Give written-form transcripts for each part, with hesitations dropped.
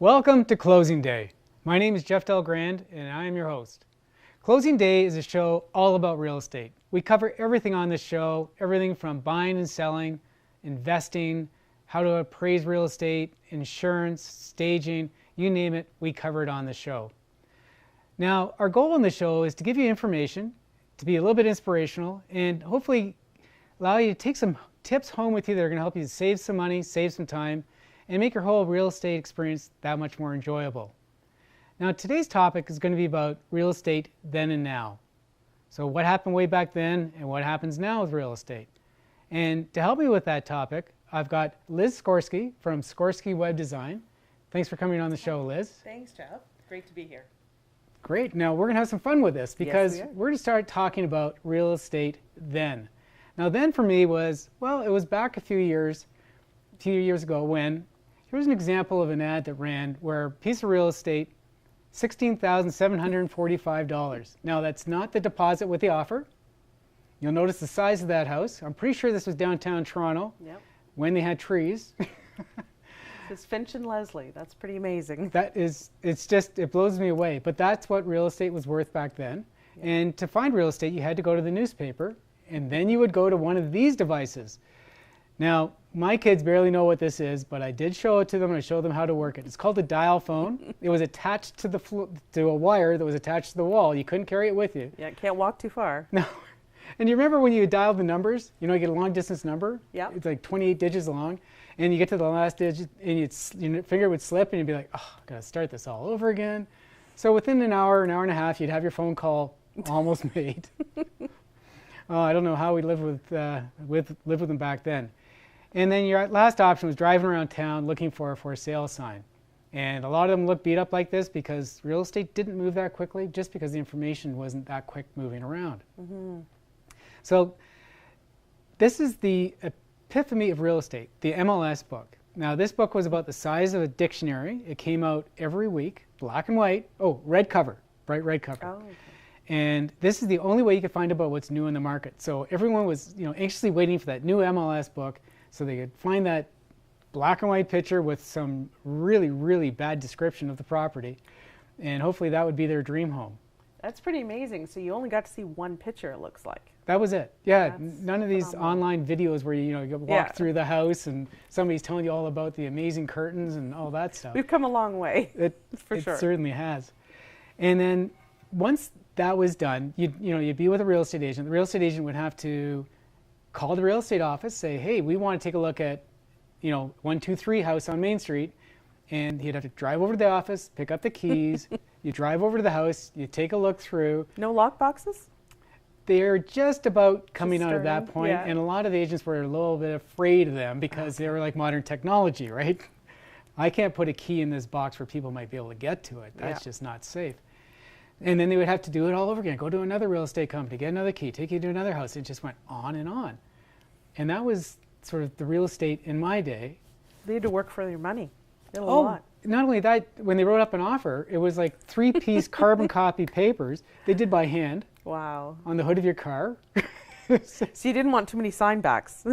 Welcome to Closing Day. My name is Jeff Delgrand and I am your host. Closing Day is a show all about real estate. We cover everything on this show, everything from buying and selling, investing, how to appraise real estate, insurance, staging, you name it, we cover it on the show. Now, our goal on the show is to give you information, to be a little bit inspirational, and hopefully allow you to take some tips home with you that are going to help you save some money, save some time, and make your whole real estate experience that much more enjoyable. Now, today's topic is going to be about real estate then and now. So what happened way back then and what happens now with real estate. And to help me with that topic, I've got Liz Skorski from Skorski Web Design. Thanks for coming on the show, Liz. Thanks, Jeff. Great to be here. Great. Now, we're going to have some fun with this because Yes, we're going to start talking about real estate then. Now, then for me was, well, it was back a few years ago when here's an example of an ad that ran where a piece of real estate, $16,745. Now, that's not the deposit with the offer. You'll notice the size of that house. I'm pretty sure this was downtown Toronto when they had trees. It's Finch and Leslie. That's pretty amazing. It blows me away. But that's what real estate was worth back then. Yeah. And to find real estate, you had to go to the newspaper, and then you would go to one of these devices. Now, my kids barely know what this is, but I did show it to them and I showed them how to work it. It's called a dial phone. It was attached to a wire that was attached to the wall. You couldn't carry it with you. Yeah, can't walk too far. No. And you remember when you dialed the numbers? You know, you get a long distance number? Yeah. It's like 28 digits long. And you get to the last digit and your finger would slip and you'd be like, oh, I've got to start this all over again. So within an hour and a half, you'd have your phone call almost made. I don't know how we lived with them back then. And then your last option was driving around town looking for a for sale sign. And a lot of them look beat up like this because real estate didn't move that quickly just because the information wasn't that quick moving around. Mm-hmm. So this is the epiphany of real estate, the MLS book. Now, this book was about the size of a dictionary. It came out every week, black and white. Oh, red cover, bright red cover. Oh, okay. And this is the only way you could find about what's new in the market. So everyone was, anxiously waiting for that new MLS book so they could find that black and white picture with some really, really bad description of the property. And hopefully that would be their dream home. That's pretty amazing. So you only got to see one picture, it looks like. That was it. Yeah, That's none of these phenomenal. online videos where you walk through the house and somebody's telling you all about the amazing curtains and all that stuff. We've come a long way. It sure. Certainly has. And then once that was done, you'd be with a real estate agent. The real estate agent would have to call the real estate office, say, hey, we want to take a look at 123 house on Main Street. And he'd have to drive over to the office, pick up the keys. You drive over to the house, you take a look through. No lock boxes? They're just about coming out of that point, yeah. And a lot of agents were a little bit afraid of them because they were like modern technology, right? I can't put a key in this box where people might be able to get to it. That's just not safe. And then they would have to do it all over again. Go to another real estate company, get another key, take you to another house. It just went on and on. And that was sort of the real estate in my day. They had to work for their money. They had a lot. Not only that, when they wrote up an offer, it was like 3-piece carbon copy papers they did by hand. Wow. On the hood of your car. So you didn't want too many sign backs.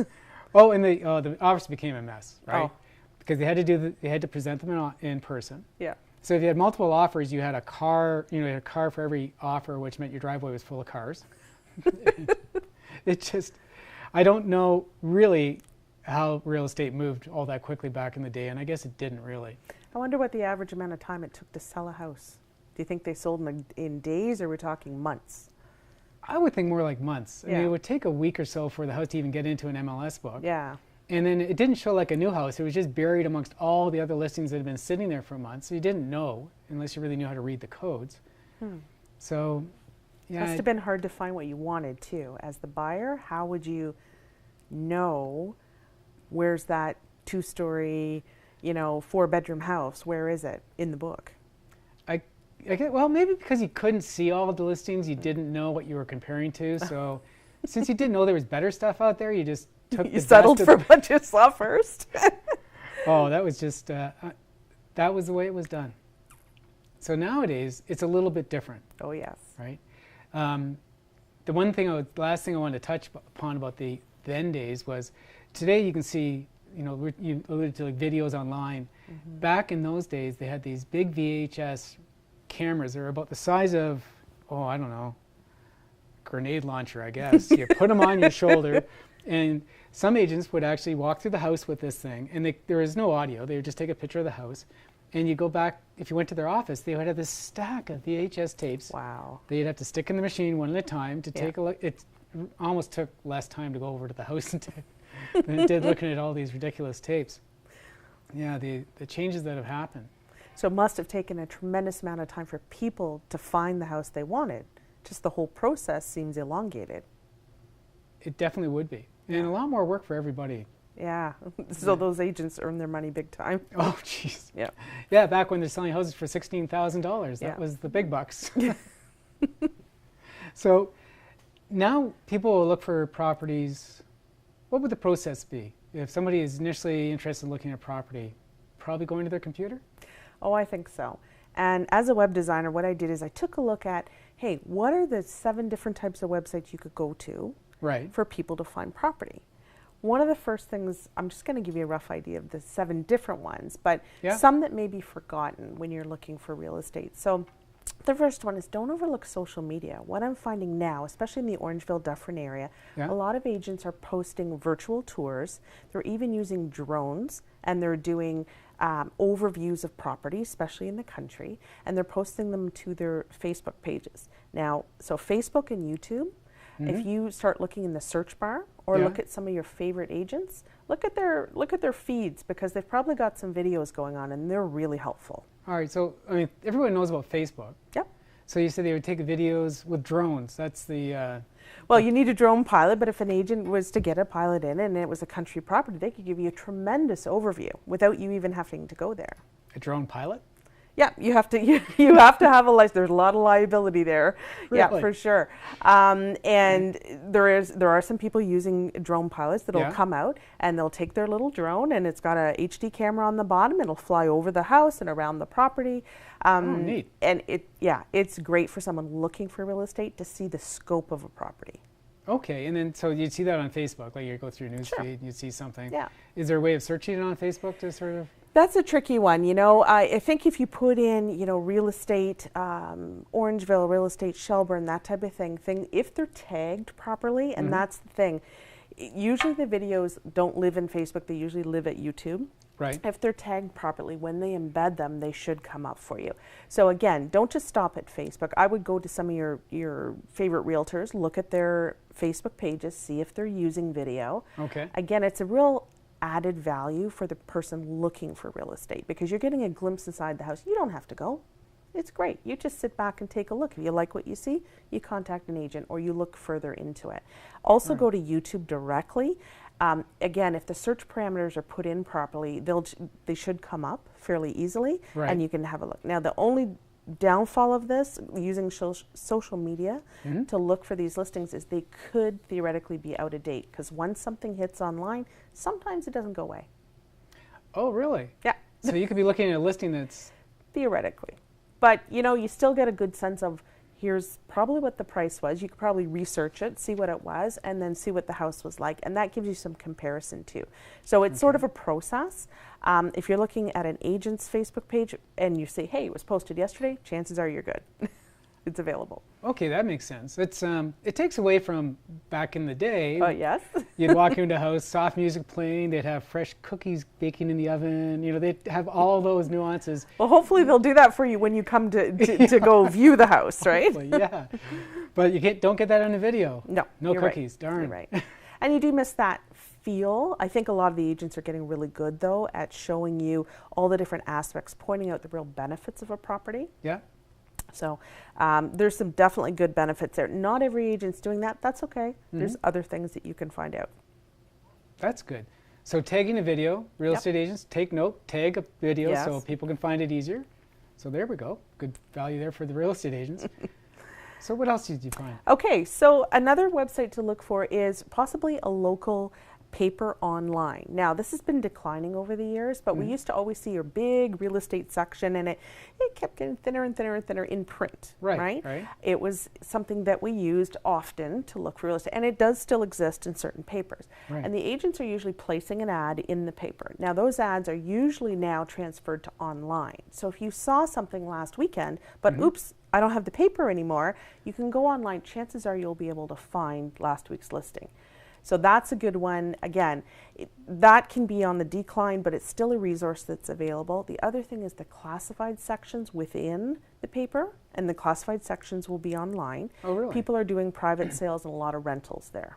Oh, and the office became a mess, right? Oh. Because they had to present them in person. Yeah. So if you had multiple offers, you had a car, you had a car for every offer, which meant your driveway was full of cars. I don't know really how real estate moved all that quickly back in the day, and I guess it didn't really. I wonder what the average amount of time it took to sell a house. Do you think they sold them in days, or we're talking months? I would think more like months. Yeah. I mean, it would take a week or so for the house to even get into an MLS book. Yeah. And then it didn't show like a new house. It was just buried amongst all the other listings that had been sitting there for months. So you didn't know unless you really knew how to read the codes. So, yeah. Must have been hard to find what you wanted too. As the buyer, how would you know where's that 2-story, 4-bedroom house? Where is it in the book? Well, maybe because you couldn't see all of the listings, you didn't know what you were comparing to. So since you didn't know there was better stuff out there, you just took You settled for what you saw first? Oh, that was just, that was the way it was done. So nowadays, it's a little bit different. Oh, yes. Right? The last thing I wanted to touch upon about the then days was today you can see you know, you alluded to like videos online. Back in those days, they had these big VHS cameras. They were about the size of, oh, I don't know, grenade launcher, I guess. You put them on your shoulder, and some agents would actually walk through the house with this thing, and there was no audio. They would just take a picture of the house, and you go back, if you went to their office, they would have this stack of VHS tapes. Wow. They'd have to stick in the machine one at a time to take a look. It almost took less time to go over to the house than it did looking at all these ridiculous tapes. Yeah, the changes that have happened. So it must have taken a tremendous amount of time for people to find the house they wanted. Just the whole process seems elongated. It definitely would be. And a lot more work for everybody. Yeah. So those agents earn their money big time. Oh, jeez. Yeah. Yeah, back when they're selling houses for $16,000. That Yeah. was the big bucks. So now people will look for properties. What would the process be? If somebody is initially interested in looking at property, probably going to their computer? Oh, I think so. And as a web designer, what I did is I took a look at, hey, what are the 7 different types of websites you could go to Right. for people to find property? One of the first things, I'm just going to give you a rough idea of the 7 different ones, but some that may be forgotten when you're looking for real estate. So the first one is don't overlook social media. What I'm finding now, especially in the Orangeville, Dufferin area, a lot of agents are posting virtual tours. They're even using drones, and they're doing overviews of property, especially in the country, and they're posting them to their Facebook pages. Now, so Facebook and YouTube, if you start looking in the search bar or look at some of your favorite agents, look at their feeds, because they've probably got some videos going on, and they're really helpful. All right, so I mean, everyone knows about Facebook. Yep. So you said they would take videos with drones. That's the... Well, you need a drone pilot, but if an agent was to get a pilot in and it was a country property, they could give you a tremendous overview without you even having to go there. A drone pilot? Yeah, you have to you have to have a license. There's a lot of liability there. Really? Yeah, for sure. And there are some people using drone pilots that'll come out and they'll take their little drone, and it's got a HD camera on the bottom. It'll fly over the house and around the property. Neat. And it's great for someone looking for real estate to see the scope of a property. Okay, and then so you'd see that on Facebook, like you go ththrough your news feed and you'd see something. Yeah. Is there a way of searching it on Facebook to sort of... That's a tricky one, you know. I think if you put in, you know, real estate, Orangeville, real estate, Shelburne, that type of thing, if they're tagged properly, and that's the thing. Usually the videos don't live in Facebook, they usually live at YouTube. Right. If they're tagged properly, when they embed them, they should come up for you. So again, don't just stop at Facebook. I would go to some of your favorite realtors, look at their Facebook pages, see if they're using video. Okay. Again, it's a real added value for the person looking for real estate, because you're getting a glimpse inside the house. You don't have to go. It's great. You just sit back and take a look. If you like what you see, you contact an agent or you look further into it. Also go to YouTube directly. Again, if the search parameters are put in properly, they should come up fairly easily, and you can have a look. Now, the only downfall of this, using social media to look for these listings, is they could theoretically be out of date, because once something hits online, sometimes it doesn't go away. Oh, really? Yeah. So you could be looking at a listing that's... Theoretically. But, you know, you still get a good sense of, here's probably what the price was. You could probably research it, see what it was, and then see what the house was like. And that gives you some comparison too. So it's sort of a process. If you're looking at an agent's Facebook page and you say, hey, it was posted yesterday, chances are you're good. It's available. Okay, that makes sense. It's it takes away from back in the day. Oh, yes. You'd walk into a house, soft music playing, they'd have fresh cookies baking in the oven, you know, they'd have all those nuances. Well, hopefully they'll do that for you when you come to go view the house, right? Yeah. But you don't get that on the video. No cookies, darn. You're right. And you do miss that feel. I think a lot of the agents are getting really good, though, at showing you all the different aspects, pointing out the real benefits of a property. Yeah. So there's some definitely good benefits there. Not every agent's doing that. That's okay. There's other things that you can find out. That's good. So tagging a video, real estate agents, take note, tag a video so people can find it easier. So there we go. Good value there for the real estate agents. So what else did you find? Okay, so another website to look for is possibly a local paper online. Now, this has been declining over the years, but we used to always see your big real estate section, and it kept getting thinner and thinner and thinner in print, right? It was something that we used often to look for real estate, and it does still exist in certain papers. And the agents are usually placing an ad in the paper. Now, those ads are usually now transferred to online. So if you saw something last weekend, but oops, I don't have the paper anymore, you can go online. Chances are you'll be able to find last week's listing. So that's a good one. Again, that can be on the decline, but it's still a resource that's available. The other thing is the classified sections within the paper, and the classified sections will be online. Oh, really? People are doing private sales and a lot of rentals there.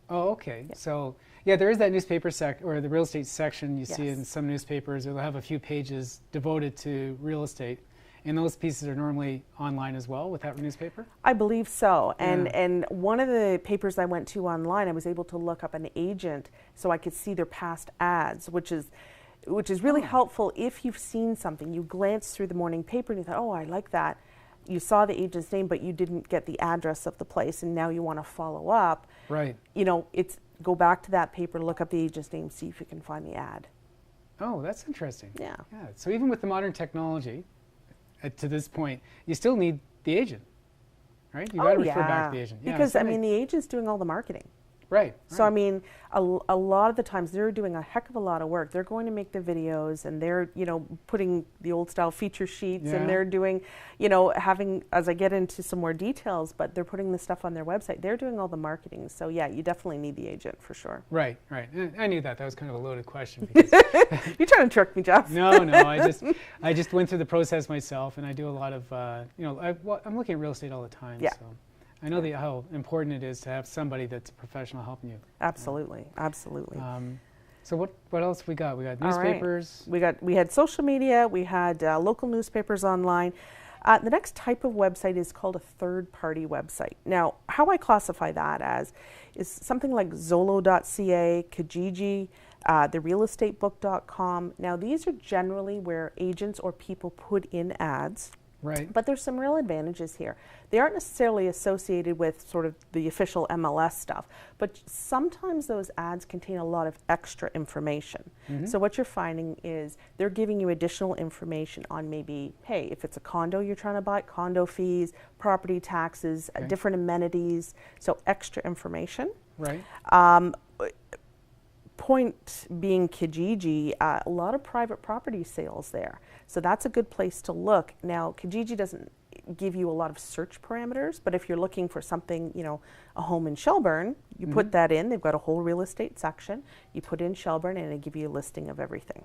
Oh, okay. Yeah. So, yeah, there is that newspaper or the real estate section you see in some newspapers. It'll have a few pages devoted to real estate. And those pieces are normally online as well with that newspaper? I believe so. And one of the papers I went to online, I was able to look up an agent so I could see their past ads, which is really helpful if you've seen something. You glance through the morning paper and you thought, oh, I like that. You saw the agent's name, but you didn't get the address of the place, and now you want to follow up. Right. You know, go back to that paper, look up the agent's name, see if you can find the ad. Oh, that's interesting. Yeah. So even with the modern technology, to this point, you still need the agent, right? You got to refer back to the agent. Because, I mean, the agent's doing all the marketing. Right. So, I mean, a lot of the times they're doing a heck of a lot of work. They're going to make the videos, and they're, you know, putting the old style feature sheets, and they're doing, you know, having, as I get into some more details, but they're putting the stuff on their website. They're doing all the marketing. So, yeah, you definitely need the agent for sure. Right, right. I knew that. That was kind of a loaded question. You're trying to trick me, Jeff. No, I just went through the process myself, and I do a lot of, you know, I'm looking at real estate all the time. Yeah. So. I know how important it is to have somebody that's a professional helping you. Absolutely, absolutely. So what else we got? We got newspapers. Right. We had social media. We had local newspapers online. The next type of website is called a third-party website. Now, how I classify that as is something like Zolo.ca, Kijiji, therealestatebook.com. Now, these are generally where agents or people put in ads. Right. But there's some real advantages here. They aren't necessarily associated with sort of the official MLS stuff, but sometimes those ads contain a lot of extra information. So what you're finding is they're giving you additional information on maybe, hey, if it's a condo you're trying to buy, condo fees, property taxes, different amenities, so extra information. Right. Point being Kijiji, a lot of private property sales there. So that's a good place to look. Now, Kijiji doesn't give you a lot of search parameters, but if you're looking for something, you know, a home in Shelburne, you put that in. They've got a whole real estate section. You put in Shelburne, and they give you a listing of everything.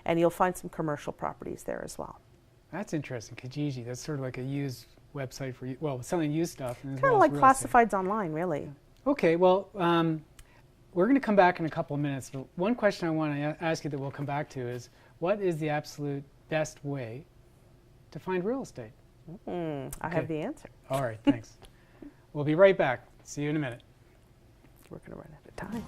And you'll find some commercial properties there as well. That's interesting. Kijiji, that's sort of like a used website for, well, selling used stuff. Kind of like classifieds online, really. Yeah. Okay, well, we're going to come back in a couple of minutes, but one question I want to ask you that we'll come back to is, what is the absolute best way to find real estate? I have the answer. All right, thanks. We'll be right back. See you in a minute. We're going to run out of time.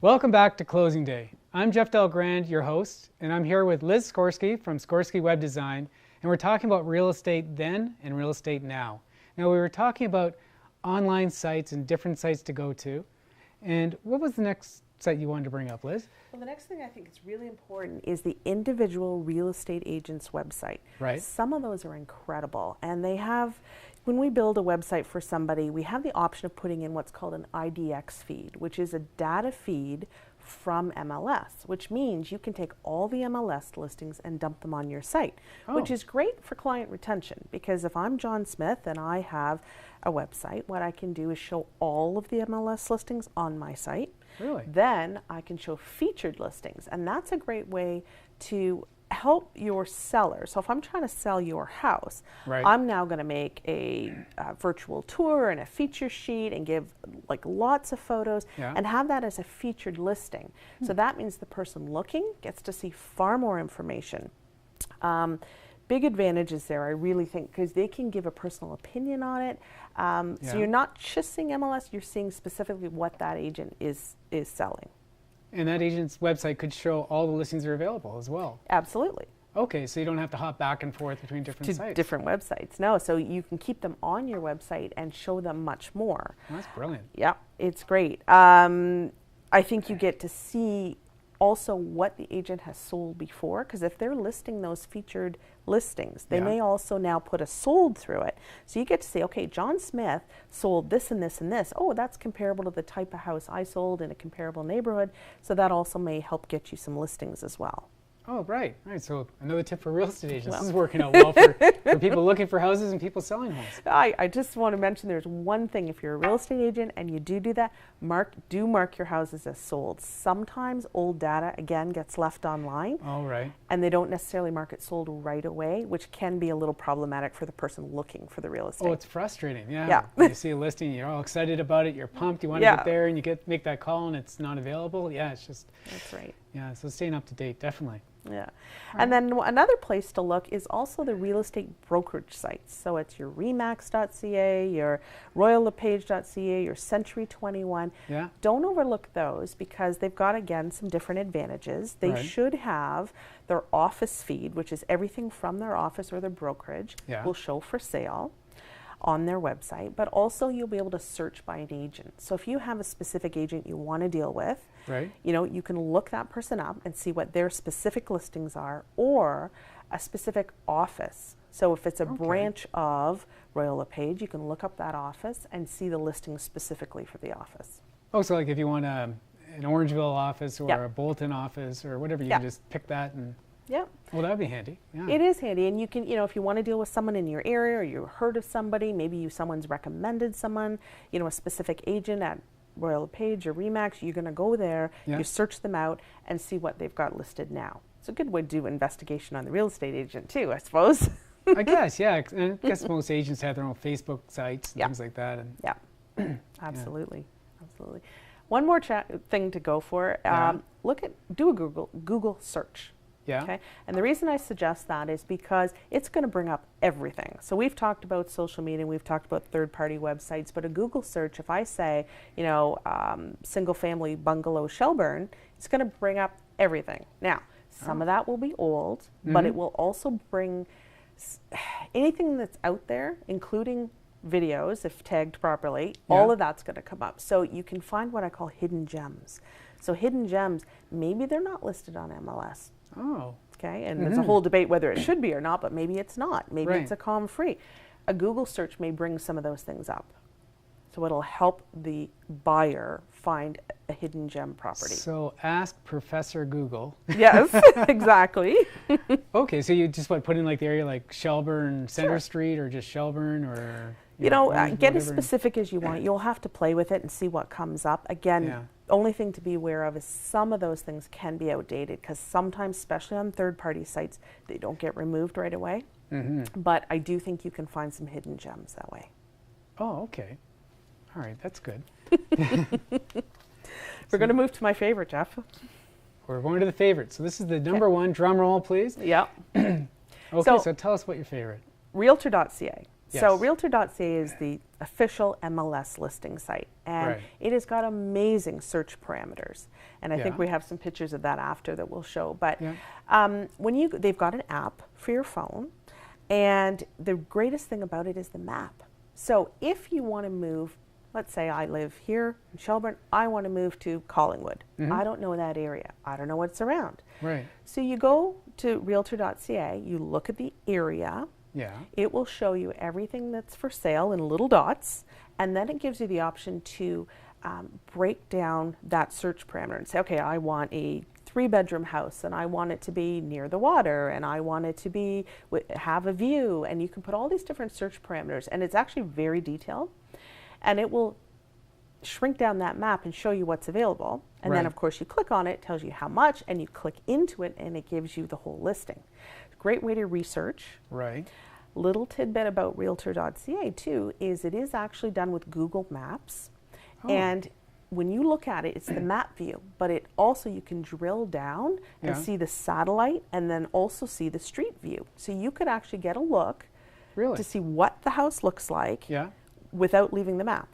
Welcome back to Closing Day. I'm Jeff Delgrand, your host, and I'm here with Liz Skorski from Skorski Web Design, and we're talking about real estate then and real estate now. Now, we were talking about online sites and different sites to go to, and what was the next site you wanted to bring up, Liz? Well, the next thing I think is really important is the individual real estate agent's website. Right. Some of those are incredible, and they have, when we build a website for somebody, we have the option of putting in what's called an IDX feed, which is a data feed from MLS, which means you can take all the MLS listings and dump them on your site, which is great for client retention, because if I'm John Smith and I have a website, what I can do is show all of the MLS listings on my site. Really? Then I can show featured listings, and that's a great way to help your seller. So if I'm trying to sell your house, I'm now going to make a virtual tour and a feature sheet and give like lots of photos and have that as a featured listing. So that means the person looking gets to see far more information. Big advantages there, I really think, because they can give a personal opinion on it. So you're not just seeing MLS, you're seeing specifically what that agent is selling. And that agent's website could show all the listings that are available as well. Absolutely. Okay, so you don't have to hop back and forth between different sites. Different websites. No, so you can keep them on your website and show them much more. Well, that's brilliant. Yeah, it's great. I think you get to see also what the agent has sold before, because if they're listing those featured listings, they may also now put a sold through it. So you get to say, okay, John Smith sold this and this and this. Oh, that's comparable to the type of house I sold in a comparable neighborhood. So that also may help get you some listings as well. Oh, right. So another tip for real estate agents. This is working out well for people looking for houses and people selling homes. I just want to mention there's one thing. If you're a real estate agent and you do that, mark your houses as sold. Sometimes old data, again, gets left online. Oh, right. And they don't necessarily mark it sold right away, which can be a little problematic for the person looking for the real estate. Oh, it's frustrating. Yeah. When you see a listing, you're all excited about it, you're pumped, you want to get there, and you make that call and it's not available. Yeah, it's just... That's right. Yeah, so staying up to date, definitely. Yeah. And then another place to look is also the real estate brokerage sites. So it's your remax.ca, your royallepage.ca, your Century 21. Yeah. Don't overlook those, because they've got, again, some different advantages. They should have their office feed, which is everything from their office or their brokerage will show for sale on their website, but also you'll be able to search by an agent. So if you have a specific agent you want to deal with, you know, you can look that person up and see what their specific listings are, or a specific office. So if it's a branch of Royal LePage, you can look up that office and see the listings specifically for the office. Oh, so like if you want an Orangeville office or a Bolton office or whatever, you can just pick that and... Yeah. Well, that would be handy. Yeah. It is handy, and you can, you know, if you want to deal with someone in your area, or you heard of somebody, maybe someone's recommended someone, you know, a specific agent at Royal LePage or Remax, you're going to go there, you search them out, and see what they've got listed now. It's a good way to do investigation on the real estate agent too, I suppose. I guess, yeah. And I guess most agents have their own Facebook sites and things like that. And Absolutely, absolutely. One more thing to go for. Do a Google search. Yeah. Okay. And the reason I suggest that is because it's going to bring up everything. So we've talked about social media, we've talked about third-party websites, but a Google search, if I say, you know, single-family bungalow Shelburne, it's going to bring up everything. Now, some of that will be old, but it will also bring anything that's out there, including videos, if tagged properly, all of that's going to come up. So you can find what I call hidden gems. So hidden gems, maybe they're not listed on MLS. Oh. Okay, and there's a whole debate whether it should be or not, but maybe it's not. Maybe it's a COM-free. A Google search may bring some of those things up. So it'll help the buyer find a hidden gem property. So ask Professor Google. Yes, exactly. Okay, so you just put in like the area like Shelburne Center Street, or just Shelburne, or... You know, get as specific as you want. You'll have to play with it and see what comes up. Again, only thing to be aware of is some of those things can be outdated, because sometimes, especially on third-party sites, they don't get removed right away. But I do think you can find some hidden gems that way. Oh, okay. All right, that's good. We're going to move to my favorite, Jeff. We're going to the favorite. So this is the number one. Drum roll, please. Yeah. Okay, so tell us what your favorite. Realtor.ca. Yes. So Realtor.ca is the official MLS listing site, and it has got amazing search parameters. And I think we have some pictures of that after that we'll show. But they've got an app for your phone, and the greatest thing about it is the map. So if you want to move let's say I live here in Shelburne, I want to move to Collingwood. I don't know that area. I don't know what's around. Right. So you go to realtor.ca, you look at the area. Yeah. It will show you everything that's for sale in little dots, and then it gives you the option to break down that search parameter and say, okay, I want a 3-bedroom house, and I want it to be near the water, and I want it to be have a view, and you can put all these different search parameters, and it's actually very detailed, and it will shrink down that map and show you what's available. And then of course you click on it, it tells you how much, and you click into it and it gives you the whole listing. Great way to research. Right. Little tidbit about realtor.ca too is it is actually done with Google Maps. And when you look at it, it's the map view, but it also, you can drill down and see the satellite and then also see the street view. So you could actually get a look to see what the house looks like without leaving the map.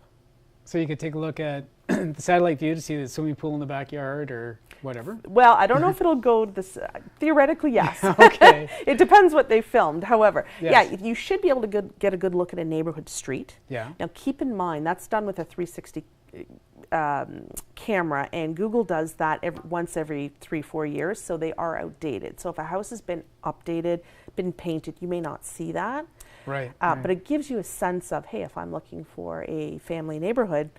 So you could take a look at the satellite view to see the swimming pool in the backyard or whatever? Well, I don't know if it'll go this, theoretically, yes. Okay. It depends what they filmed. However, you should be able to get a good look at a neighborhood street. Yeah. Now keep in mind, that's done with a 360 camera, and Google does that once every 3-4 years, so they are outdated. So if a house has been updated, been painted, you may not see that. Right. But it gives you a sense of, hey, if I'm looking for a family neighborhood,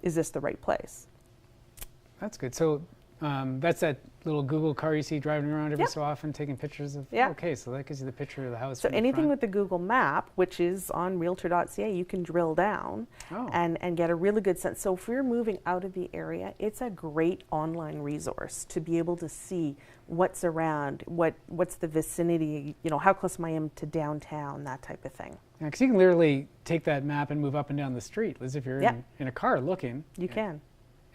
is this the right place? That's good. So that's that little Google car you see driving around every so often, taking pictures of. Okay, so that gives you the picture of the house. So anything with the Google map, which is on realtor.ca, you can drill down and get a really good sense. So if you're moving out of the area, it's a great online resource to be able to see what's around, what's the vicinity, you know, how close am I to downtown, that type of thing. Yeah, because you can literally take that map and move up and down the street, as if you're in a car looking. You can.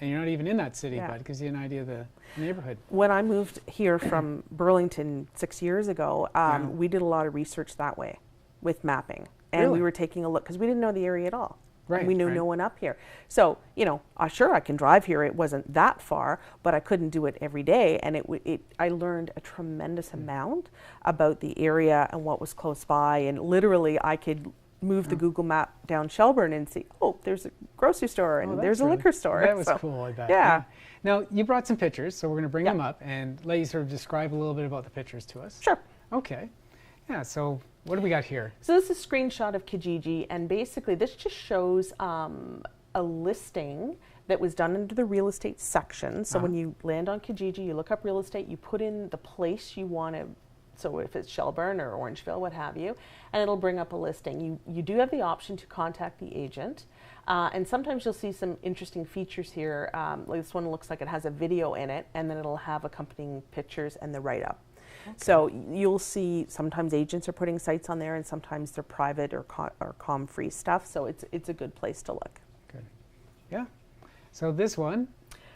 And you're not even in that city, but it gives you an idea of the neighborhood. When I moved here from Burlington 6 years ago, we did a lot of research that way with mapping. And we were taking a look, because we didn't know the area at all. Right. We knew no one up here. So, you know, sure, I can drive here. It wasn't that far, but I couldn't do it every day. And I learned a tremendous amount about the area and what was close by. And literally, I could move the Google map down Shelburne and see, oh, there's a grocery store and there's a liquor store. That was cool, I bet. Yeah. Now, you brought some pictures, so we're going to bring them up and let you sort of describe a little bit about the pictures to us. Sure. Okay. Yeah, so what do we got here? So this is a screenshot of Kijiji, and basically this just shows a listing that was done under the real estate section. So when you land on Kijiji, you look up real estate, you put in the place you want to, so if it's Shelburne or Orangeville, what have you, and it'll bring up a listing. You do have the option to contact the agent, and sometimes you'll see some interesting features here. Like this one looks like it has a video in it, and then it'll have accompanying pictures and the write-up. Okay. So you'll see sometimes agents are putting sites on there, and sometimes they're private or com-free stuff, so it's a good place to look. Good. Yeah. So this one.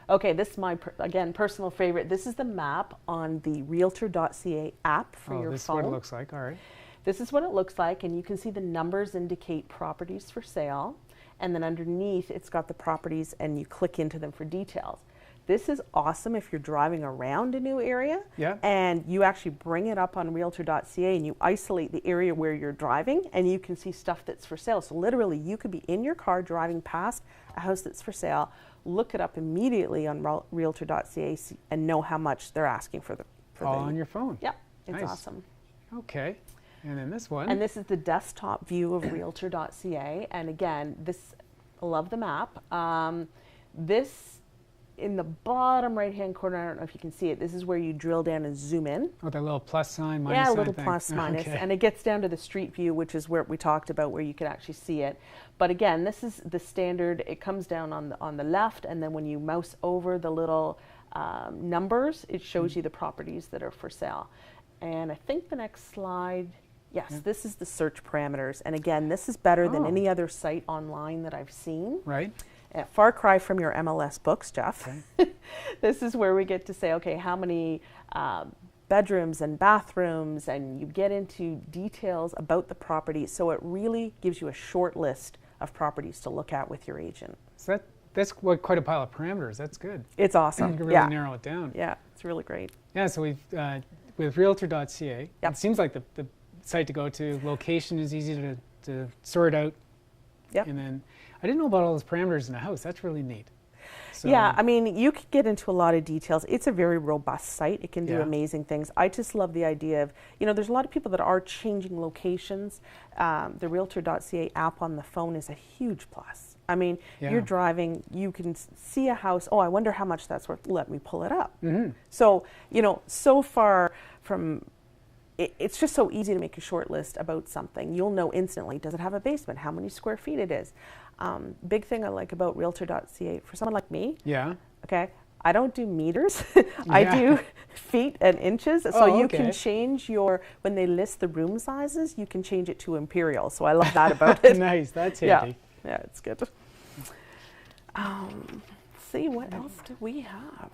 Okay, this is my, again, personal favorite. This is the map on the realtor.ca app for your phone. This is what it looks like, all right. This is what it looks like, and you can see the numbers indicate properties for sale, and then underneath it's got the properties, and you click into them for details. This is awesome if you're driving around a new area, and you actually bring it up on realtor.ca and you isolate the area where you're driving, and you can see stuff that's for sale. So literally, you could be in your car driving past a house that's for sale, look it up immediately on realtor.ca and know how much they're asking for the. All on your phone. Yeah, it's awesome. Okay, and then this one. And this is the desktop view of realtor.ca, and again, this, I love the map. This, in the bottom right-hand corner, I don't know if you can see it, this is where you drill down and zoom in. Oh, that little plus sign, minus sign. Yeah, a little plus, minus, and it gets down to the street view, which is where we talked about, where you can actually see it. But again, this is the standard. It comes down on the left, and then when you mouse over the little numbers, it shows you the properties that are for sale. And I think the next slide, yes, this is the search parameters. And again, this is better than any other site online that I've seen. Right. Far cry from your MLS books, Jeff. Okay. This is where we get to say, okay, how many bedrooms and bathrooms, and you get into details about the property. So it really gives you a short list of properties to look at with your agent. So that's quite a pile of parameters. That's good. It's awesome. You can really narrow it down. Yeah, it's really great. Yeah, so we've, with realtor.ca, it seems like the site to go to. Location is easy to sort out Yep. And then I didn't know about all those parameters in the house. That's really neat. So, yeah, I mean, you could get into a lot of details. It's a very robust site. It can do yeah. amazing things. I just love the idea of, you know, there's a lot of people that are changing locations. The Realtor.ca app on the phone is a huge plus. I mean, yeah. you're driving, you can see a house. Oh, I wonder how much that's worth. Let me pull it up. Mm-hmm. So, you know, so far from, it's just so easy to make a short list about something. You'll know instantly, does it have a basement? How many square feet it is? Big thing I like about Realtor.ca, for someone like me, yeah. okay, I don't do meters. I do feet and inches. So you can change your, when they list the room sizes, you can change it to imperial. So I love that about it. Nice, that's handy. Yeah, it's good. See, what else do we have?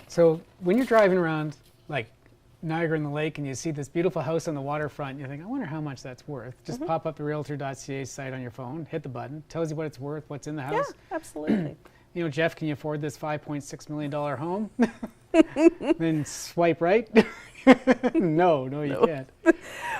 So when you're driving around, like Niagara in the Lake, and you see this beautiful house on the waterfront, you think, I wonder how much that's worth. Just pop up the Realtor.ca site on your phone, hit the button, tells you what it's worth, what's in the house. Yeah, absolutely. You know, Jeff, can you afford this $5.6 million home? Then swipe right. No, you can't.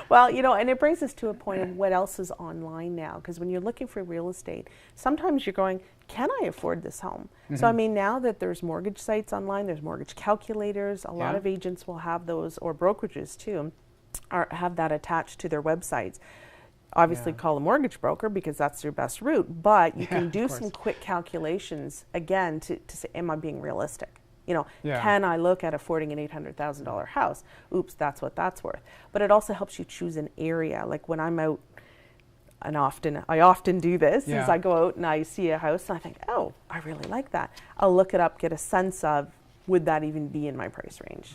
Well, you know, and it brings us to a point of what else is online now. Because when you're looking for real estate, sometimes you're going, can I afford this home? So, I mean, now that there's mortgage sites online, there's mortgage calculators, a lot of agents will have those, or brokerages too, have that attached to their websites. Obviously call a mortgage broker because that's your best route, but you can do some quick calculations, again, to say, am I being realistic? You know, can I look at affording an $800,000 house? Oops, that's what that's worth. But it also helps you choose an area. Like when I'm out, and I often do this, is I go out and I see a house and I think, oh, I really like that. I'll look it up, get a sense of, would that even be in my price range?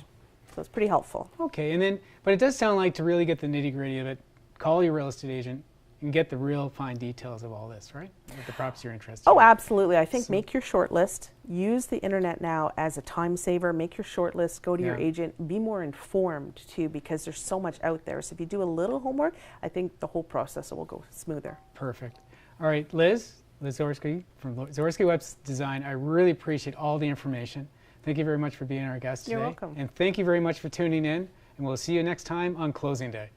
So it's pretty helpful. Okay, and then, but it does sound like, to really get the nitty gritty of it, call your real estate agent and get the real fine details of all this, right? With the properties you're interested in. Oh, absolutely. I think make your short list. Use the internet now as a time saver. Make your short list. Go to your agent. Be more informed, too, because there's so much out there. So if you do a little homework, I think the whole process will go smoother. Perfect. All right, Liz Skorski from Skorski Web Design, I really appreciate all the information. Thank you very much for being our guest today. You're welcome. And thank you very much for tuning in. And we'll see you next time on Closing Day.